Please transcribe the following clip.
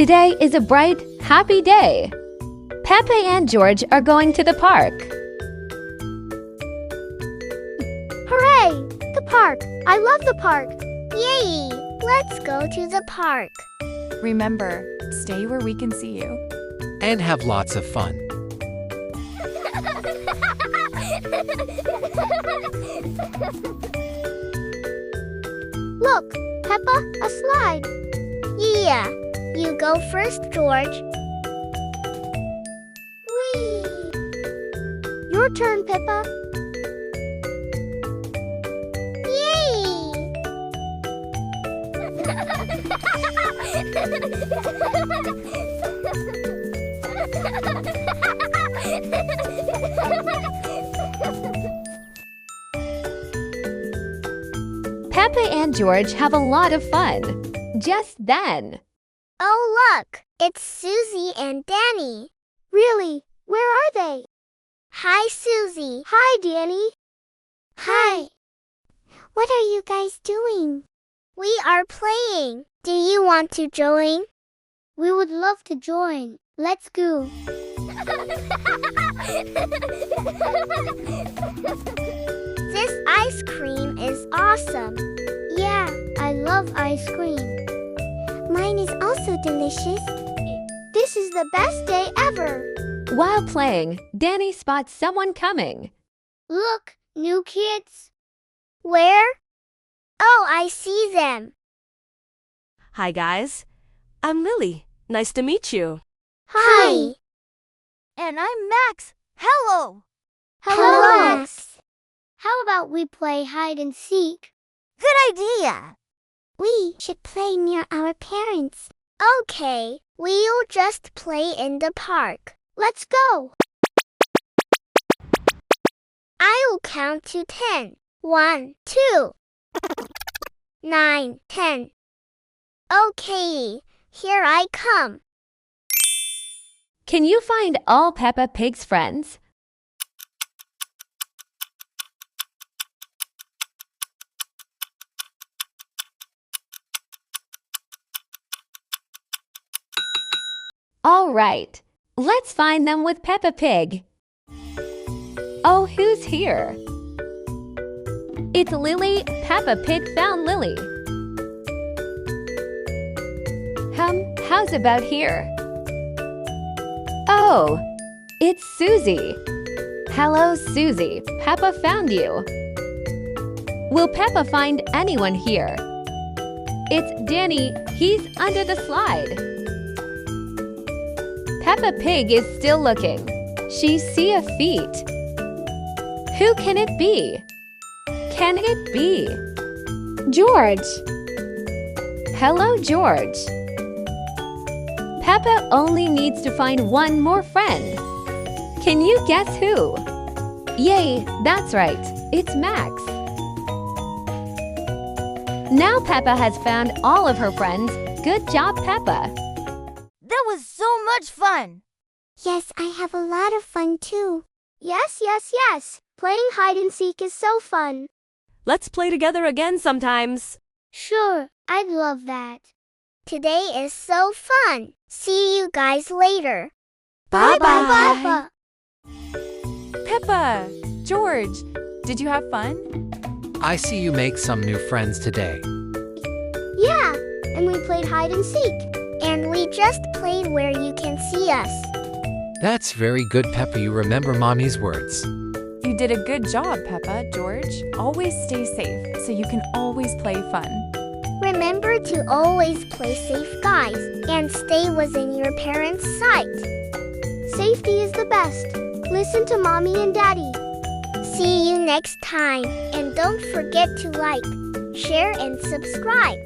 Today is a bright, happy day. Peppa and George are going to the park. Hooray! The park! I love the park! Yay! Let's go to the park. Remember, stay where we can see you. And have lots of fun. Look, Peppa, a slide. Yeah, you go first, George. Whee! Your turn, Peppa. Yay! Peppa and George have a lot of fun. Just then. Oh, look! It's Suzy and Danny. Really? Where are they? Hi, Suzy. Hi, Danny. Hi. What are you guys doing? We are playing. Do you want to join? We would love to join. Let's go. This ice cream is awesome. Yeah, I love ice cream. Mine is also delicious. This is the best day ever. While playing, Danny spots someone coming. Look, new kids. Where? Oh, I see them. Hi, guys. I'm Lily. Nice to meet you. Hi. And I'm Max. Hello. Hello, Max. How about we play hide and seek? Good idea. We should play near our parents. Okay, we'll just play in the park. Let's go. I'll count to 10. 1, 2, 9, 10. Okay, here I come. Can you find all Peppa Pig's friends? All right, let's find them with Peppa Pig. Oh, who's here? It's Lily. Peppa Pig found Lily. How's about here? Oh, it's Suzy. Hello, Suzy. Peppa found you. Will Peppa find anyone here? It's Danny. He's under the slide. Peppa Pig is still looking. She sees a feet. Who can it be? Can it be George? Hello, George. Peppa only needs to find one more friend. Can you guess who? Yay, that's right. It's Max. Now Peppa has found all of her friends. Good job, Peppa. That was so much fun. Yes, I have a lot of fun too. Yes. Playing hide and seek is so fun. Let's play together again sometimes. Sure, I'd love that. Today is so fun. See you guys later. Bye-bye. Peppa. Peppa, George, did you have fun? I see you make some new friends today. Yeah, and we played hide and seek. And we just played where you can see us. That's very good, Peppa. You remember Mommy's words. You did a good job, Peppa, George. Always stay safe so you can always play fun. Remember to always play safe, guys, and stay within your parents' sight. Safety is the best. Listen to Mommy and Daddy. See you next time, and don't forget to like, share, and subscribe.